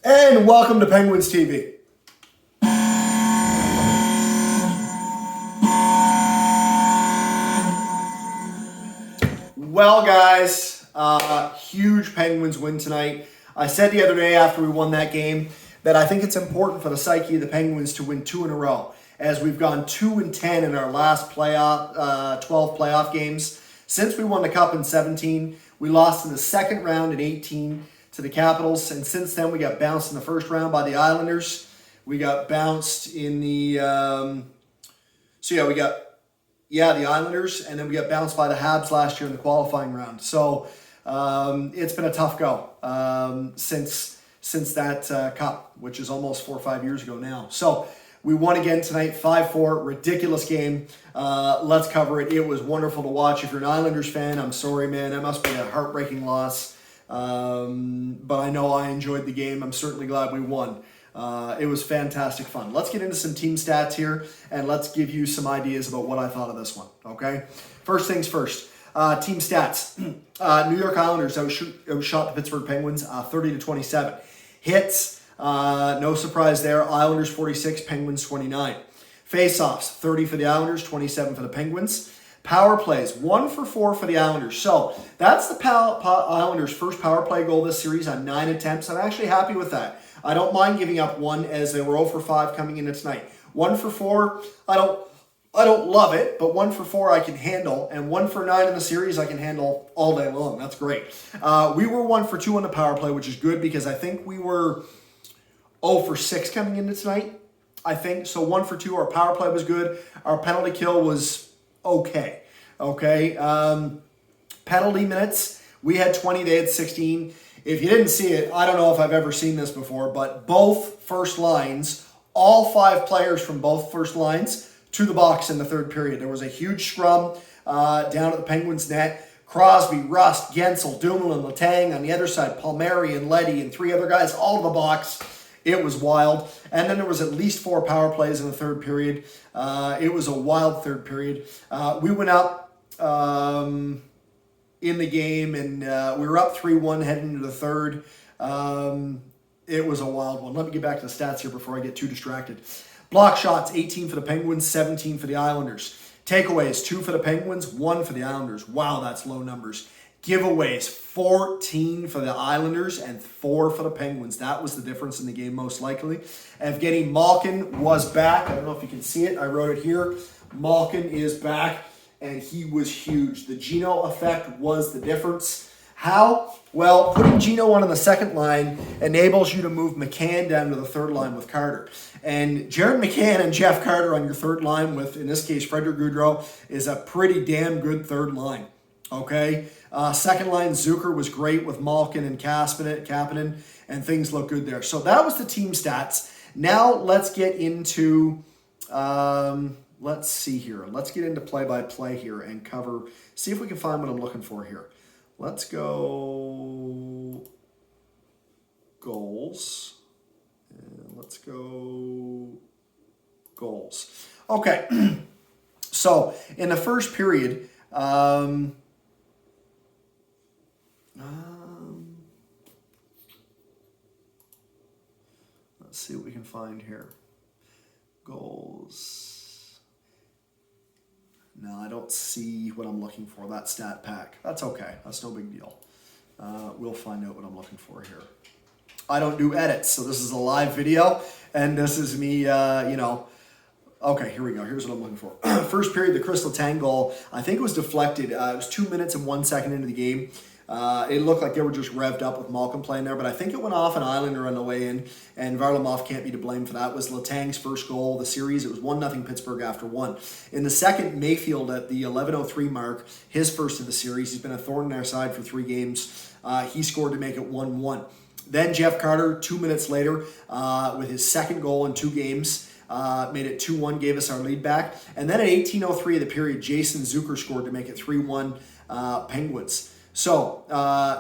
And welcome to Penguins TV. Well, guys, huge Penguins win tonight. I said the other day after we won that game that I think it's important for the psyche of the Penguins to win 2 in a row, as we've gone 2-10 in our last 12 playoff games. Since we won the Cup in 17, we lost in the second round in 18 to the Capitals, and since then we got bounced in the first round by the Islanders. We got bounced in the the Islanders, and then we got bounced by the Habs last year in the qualifying round. So it's been a tough go since that Cup, which is almost 4 or 5 years ago now. So we won again tonight, 5-4, ridiculous game. Let's cover it. It was wonderful to watch. If you're an Islanders fan, I'm sorry, man. That must be a heartbreaking loss. But I know I enjoyed the game. I'm certainly glad we won. It was fantastic fun. Let's get into some team stats here, and let's give you some ideas about what I thought of this one, okay? First things first, team stats. New York Islanders outshot the Pittsburgh Penguins 30-27. Hits, no surprise there. Islanders 46, Penguins 29. Face-offs, 30 for the Islanders, 27 for the Penguins. Power plays, 1 for 4 for the Islanders. So that's the Islanders' first power play goal this series on 9 attempts. I'm actually happy with that. I don't mind giving up 1, as they were 0 for 5 coming into tonight. 1 for 4, I don't love it, but 1 for 4 I can handle, and 1 for 9 in the series I can handle all day long. That's great. We were 1 for 2 on the power play, which is good because I think we were 0 for 6 coming into tonight. I think so. 1 for 2. Our power play was good. Our penalty kill was okay. Penalty minutes, we had 20, they had 16. If you didn't see it, I don't know if I've ever seen this before, but both first lines, all 5 players from both first lines to the box in the third period. There was a huge scrum down at the Penguins net. Crosby, Rust, Gensel, Dumoulin, Letang on the other side, Palmieri and Leddy and 3 other guys all in the box. It was wild. And then there was at least 4 power plays in the third period. It was a wild third period. We went up in the game, and we were up 3-1 heading into the third. It was a wild one. Let me get back to the stats here before I get too distracted. Block shots, 18 for the Penguins, 17 for the Islanders. Takeaways, 2 for the Penguins, 1 for the Islanders. Wow, that's low numbers. Giveaways, 14 for the Islanders and 4 for the Penguins. That was the difference in the game, most likely. Evgeny Malkin was back. I don't know if you can see it. I wrote it here. Malkin is back, and he was huge. The Gino effect was the difference. How? Well, putting Gino on the second line enables you to move McCann down to the third line with Carter. And Jared McCann and Jeff Carter on your third line with, in this case, Frederick Gaudreau, is a pretty damn good third line. Okay? Second line, Zucker was great with Malkin and Kapanen, and things look good there. So that was the team stats. Now let's get into, let's see here. Let's get into play-by-play here and cover, see if we can find what I'm looking for here. Let's go goals. And let's go goals. Okay. So in the first period, let's see what we can find here. Goals. No, I don't see what I'm looking for. That stat pack. That's okay. That's no big deal. We'll find out what I'm looking for here. I don't do edits, so this is a live video, and this is me, Okay, here we go. Here's what I'm looking for. First period, the Chris Letang goal, I think it was deflected. It was 2 minutes and 1 second into the game. It looked like they were just revved up with Malkin playing there, but I think it went off an Islander on the way in, and Varlamov can't be to blame for that. It was Letang's first goal of the series. It was 1-0 Pittsburgh after 1. In the second, Mayfield at the 11:03 mark, his first of the series. He's been a thorn in our side for 3 games. He scored to make it 1-1. Then Jeff Carter, 2 minutes later, with his second goal in 2 games, made it 2-1, gave us our lead back. And then at 18:03 of the period, Jason Zucker scored to make it 3-1 Penguins. So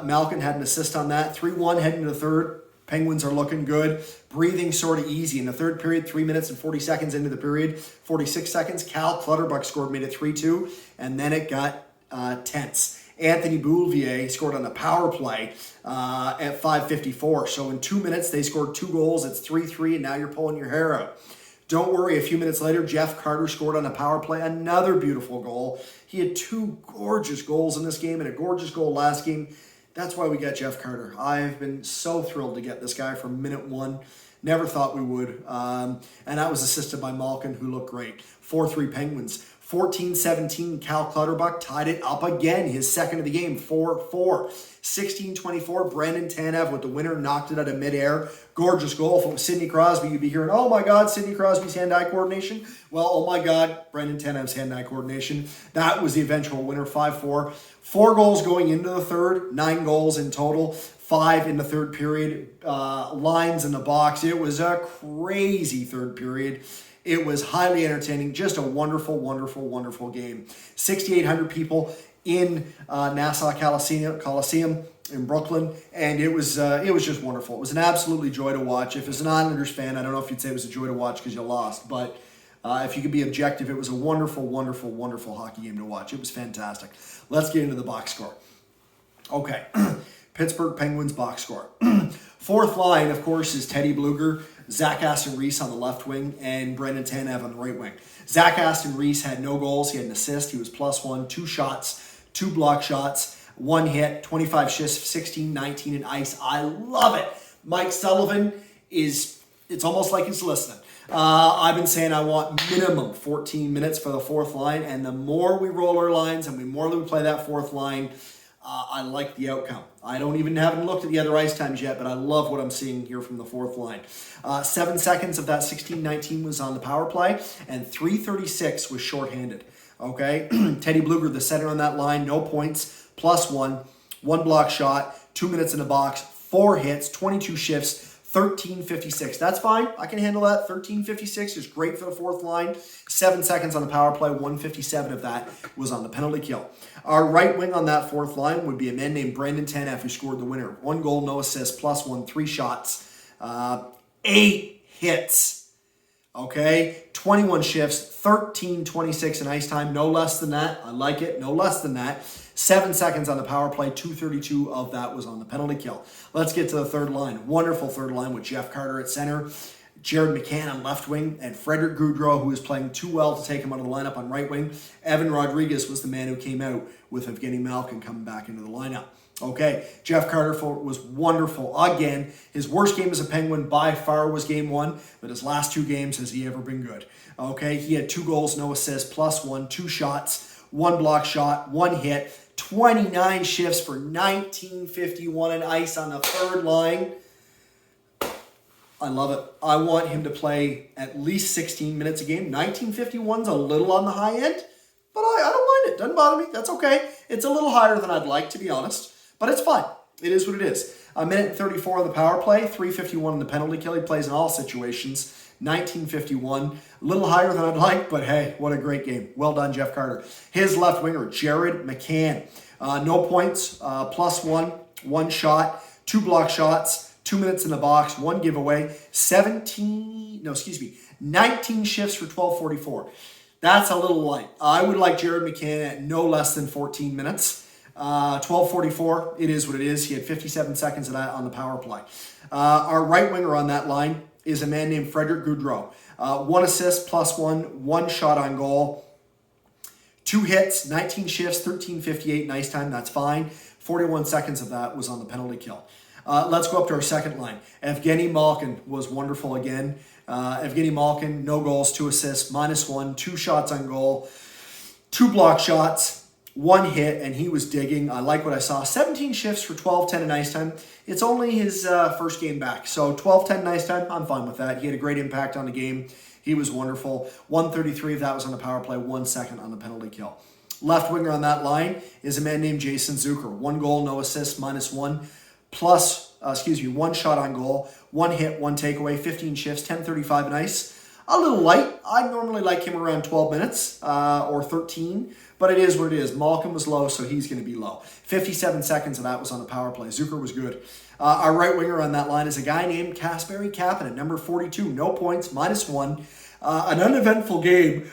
Malkin had an assist on that. 3-1 heading to the third. Penguins are looking good. Breathing sort of easy. In the third period, 3 minutes and 40 seconds into the period, 46 seconds, Cal Clutterbuck scored, made it 3-2, and then it got tense. Anthony Bouvier scored on the power play at 5:54. So in 2 minutes, they scored 2 goals. It's 3-3, and now you're pulling your hair out. Don't worry, a few minutes later, Jeff Carter scored on a power play, another beautiful goal. He had 2 gorgeous goals in this game and a gorgeous goal last game. That's why we got Jeff Carter. I've been so thrilled to get this guy from minute 1. Never thought we would. And that was assisted by Malkin, who looked great. 4-3 Penguins. 14-17, Cal Clutterbuck tied it up again, his second of the game, 4-4. 16-24, Brandon Tanev with the winner, knocked it out of midair. Gorgeous goal from Sidney Crosby. You'd be hearing, oh my God, Sidney Crosby's hand-eye coordination. Well, oh my God, Brandon Tanev's hand-eye coordination. That was the eventual winner, 5-4. 4 goals going into the third, 9 goals in total, 5 in the third period. Lines in the box. It was a crazy third period. It was highly entertaining, just a wonderful, wonderful, wonderful game. 6,800 people in Nassau Coliseum in Brooklyn, and it was just wonderful. It was an absolutely joy to watch. If as an Islanders fan, I don't know if you'd say it was a joy to watch because you lost, but if you could be objective, it was a wonderful, wonderful, wonderful hockey game to watch. It was fantastic. Let's get into the box score. Okay, Pittsburgh Penguins box score. Fourth line, of course, is Teddy Bluger, Zach Aston Reese on the left wing, and Brendan Tanev on the right wing. Zach Aston Reese had no goals. He had an assist. He was +1, 2 shots, 2 block shots, 1 hit, 25 shifts, 16, 19 in ice. I love it. Mike Sullivan it's almost like he's listening. I've been saying I want minimum 14 minutes for the fourth line, and the more we roll our lines and the more we play that fourth line, I like the outcome. I haven't looked at the other ice times yet, but I love what I'm seeing here from the fourth line. 7 seconds of that 16-19 was on the power play, and 3:36 was shorthanded. Okay, Teddy Bluger, the center on that line, no points, +1, 1 block shot, 2 minutes in the box, 4 hits, 22 shifts, 13:56. That's fine. I can handle that. 13:56 is great for the fourth line. 7 seconds on the power play. 1:57 of that was on the penalty kill. Our right wing on that fourth line would be a man named Brandon Tanev, who scored the winner. 1 goal, no assist, +1, 3 shots, 8 hits. Okay, 21 shifts, 13:26 in ice time. No less than that. I like it. No less than that. 7 seconds on the power play, 2:32 of that was on the penalty kill. Let's get to the third line. Wonderful third line with Jeff Carter at center, Jared McCann on left wing, and Frederick Gaudreau, who was playing too well to take him out of the lineup on right wing. Evan Rodriguez was the man who came out with Evgeny Malkin coming back into the lineup. Okay, Jeff Carter was wonderful again. His worst game as a Penguin by far was game 1, but his last 2 games has he ever been good. Okay, he had 2 goals, no assists, +1, 2 shots, 1 block shot, 1 hit, 29 shifts for 19:51 in ice on the third line. I love it. I want him to play at least 16 minutes a game. 19:51's a little on the high end, but I don't mind it. Doesn't bother me. That's okay. It's a little higher than I'd like, to be honest, but it's fine. It is what it is. 1:34 on the power play, 3:51 on the penalty kill. He plays in all situations. 19:51, a little higher than I'd like, but hey, what a great game. Well done, Jeff Carter. His left winger, Jared McCann. No points, +1, 1 shot, 2 block shots, 2 minutes in the box, 1 giveaway, 19 shifts for 12:44. That's a little light. I would like Jared McCann at no less than 14 minutes. 12:44, it is what it is. He had 57 seconds of that on the power play. Our right winger on that line is a man named Frederick Gaudreau. 1 assist, +1, 1 shot on goal, 2 hits, 19 shifts, 13:58 in ice time. That's fine. 41 seconds of that was on the penalty kill. Let's go up to our second line. Evgeny Malkin was wonderful again. Evgeny Malkin, no goals, 2 assists, -1, 2 shots on goal, 2 block shots, 1 hit, and he was digging. I like what I saw. 17 shifts for 12:10 in ice time. It's only his first game back, so 12:10 in ice time, I'm fine with that. He had a great impact on the game. He was wonderful. 1:33 of that was on the power play, 1 second on the penalty kill. Left winger on that line is a man named Jason Zucker. 1 goal, no assists, -1, 1 shot on goal, 1 hit, 1 takeaway, 15 shifts, 10:35 in ice. A little light. I normally like him around 12 minutes or 13, but it is what it is. Malkin was low, so he's going to be low. 57 seconds of that was on the power play. Zucker was good. Our right winger on that line is a guy named Kasperi Kapanen, number 42. No points, -1. An uneventful game.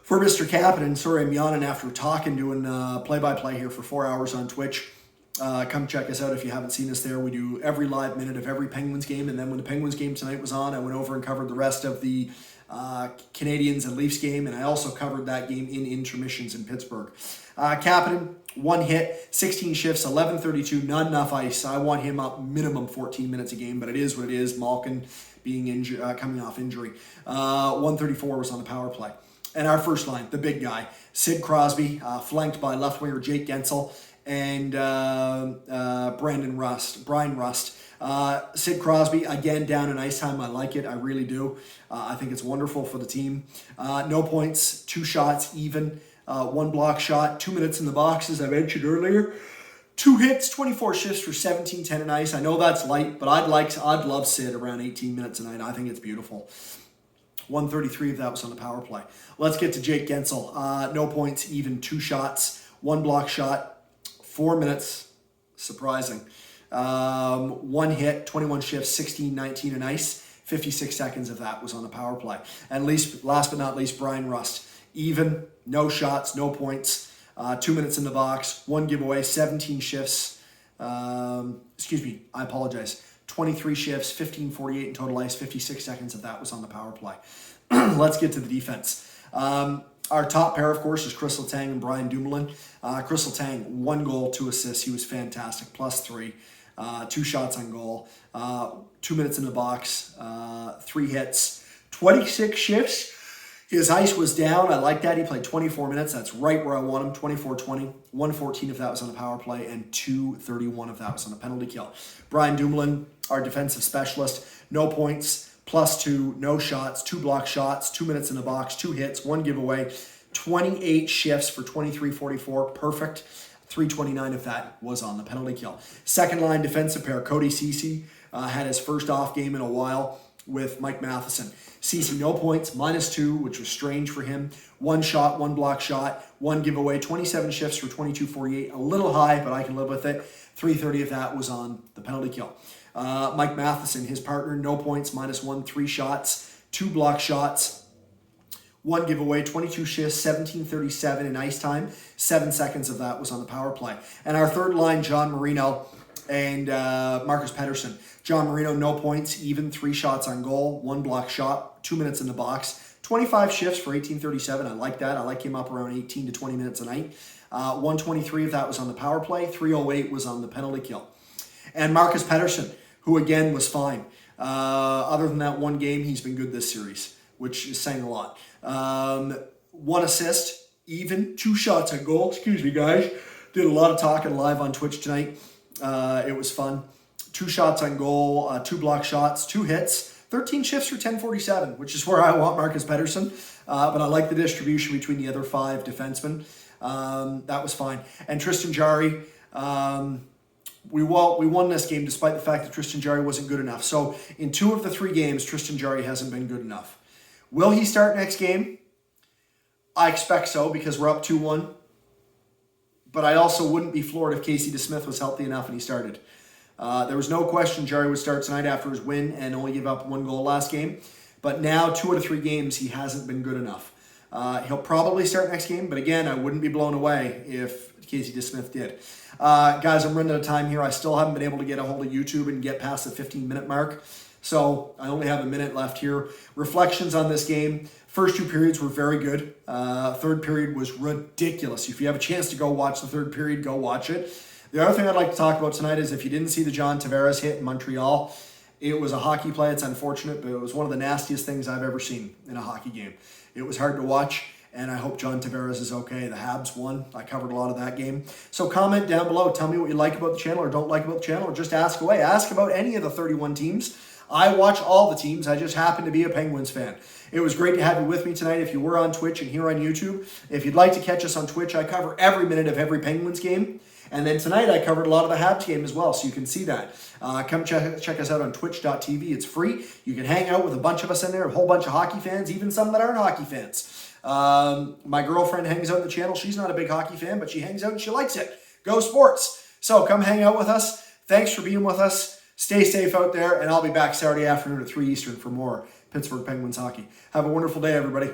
for Mr. Kapanen. Sorry, I'm yawning after talking, doing play-by-play here for 4 hours on Twitch. Come check us out if you haven't seen us there. We do every live minute of every Penguins game, and then when the Penguins game tonight was on, I went over and covered the rest of the Canadiens and Leafs game, and I also covered that game in intermissions in Pittsburgh. Kapanen, 1 hit, 16 shifts, 11:32, not enough ice. I want him up minimum 14 minutes a game, but it is what it is. Malkin being coming off injury. 134 was on the power play. And our first line, the big guy, Sid Crosby, flanked by left winger Jake Gensel and Brian Rust. Sid Crosby, again, down in ice time. I like it. I really do. I think it's wonderful for the team. No points, 2 shots, even. 1 block shot, 2 minutes in the box, as I mentioned earlier. 2 hits, 24 shifts for 17, 10 and ice. I know that's light, but I'd love Sid around 18 minutes a night. I think it's beautiful. 133 of that was on the power play. Let's get to Jake Gensel. No points, even 2 shots, 1 block shot, 4 minutes. Surprising. 1 hit, 21 shifts, 16, 19 and ice. 56 seconds of that was on the power play. And last but not least, Brian Rust. Even, no shots, no points. 2 minutes in the box, 1 giveaway, 17 shifts. I apologize. 23 shifts, 15:48 in total ice, 56 seconds of that was on the power play. Let's get to the defense. Our top pair, of course, is Chris Letang and Brian Dumoulin. Chris Letang, 1 goal, 2 assists. He was fantastic, +3. 2 shots on goal, 2 minutes in the box, 3 hits, 26 shifts. His ice was down. I like that. He played 24 minutes. That's right where I want him. 24-20. 114 of that was on the power play, and 231 of that was on the penalty kill. Brian Dumoulin, our defensive specialist, no points, +2, no shots, 2 block shots, 2 minutes in the box, 2 hits, 1 giveaway, 28 shifts for 23-44. Perfect. 329 of that was on the penalty kill. Second line defensive pair, Cody Ceci had his first off game in a while with Mike Matheson. Ceci, no points, -2, which was strange for him. 1 shot, 1 block shot, 1 giveaway, 27 shifts for 22-48. A little high, but I can live with it. 330 of that was on the penalty kill. Mike Matheson, his partner, no points, -1, 3 shots, 2 block shots, 1 giveaway, 22 shifts, 17:37 in ice time. 7 seconds of that was on the power play. And our third line, John Marino and Marcus Pettersson. John Marino, no points, even 3 shots on goal, 1 block shot, 2 minutes in the box, 25 shifts for 18:37. I like that. I like him up around 18 to 20 minutes a night. 123 of that was on the power play. 308 was on the penalty kill. And Marcus Pettersson, who again was fine. Other than that 1 game, he's been good this series, which is saying a lot. 1 assist, even 2 shots on goal. Excuse me, guys. Did a lot of talking live on Twitch tonight. It was fun. 2 shots on goal, 2 block shots, 2 hits, 13 shifts for 10:47, which is where I want Marcus Pettersson. But I like the distribution between the other 5 defensemen. That was fine. And Tristan Jarry, we won this game despite the fact that Tristan Jarry wasn't good enough. So in 2 of the 3 games, Tristan Jarry hasn't been good enough. Will he start next game? I expect so, because we're up 2-1. But I also wouldn't be floored if Casey DeSmith was healthy enough and he started. There was no question Jarry would start tonight after his win and only give up 1 goal last game. But now, 2 out of 3 games, he hasn't been good enough. He'll probably start next game, but again, I wouldn't be blown away if Casey DeSmith did. Guys, I'm running out of time here. I still haven't been able to get a hold of YouTube and get past the 15-minute mark. So I only have a minute left here. Reflections on this game. First 2 periods were very good. Third period was ridiculous. If you have a chance to go watch the third period, go watch it. The other thing I'd like to talk about tonight is if you didn't see the John Tavares hit in Montreal, it was a hockey play. It's unfortunate, but it was one of the nastiest things I've ever seen in a hockey game. It was hard to watch, and I hope John Tavares is okay. The Habs won. I covered a lot of that game. So comment down below. Tell me what you like about the channel or don't like about the channel, or just ask away. Ask about any of the 31 teams. I watch all the teams. I just happen to be a Penguins fan. It was great to have you with me tonight if you were on Twitch and here on YouTube. If you'd like to catch us on Twitch, I cover every minute of every Penguins game. And then tonight I covered a lot of the Habs game as well, so you can see that. Come check us out on twitch.tv. It's free. You can hang out with a bunch of us in there, a whole bunch of hockey fans, even some that aren't hockey fans. My girlfriend hangs out on the channel. She's not a big hockey fan, but she hangs out and she likes it. Go sports. So come hang out with us. Thanks for being with us. Stay safe out there, and I'll be back Saturday afternoon at 3 Eastern for more Pittsburgh Penguins hockey. Have a wonderful day, everybody.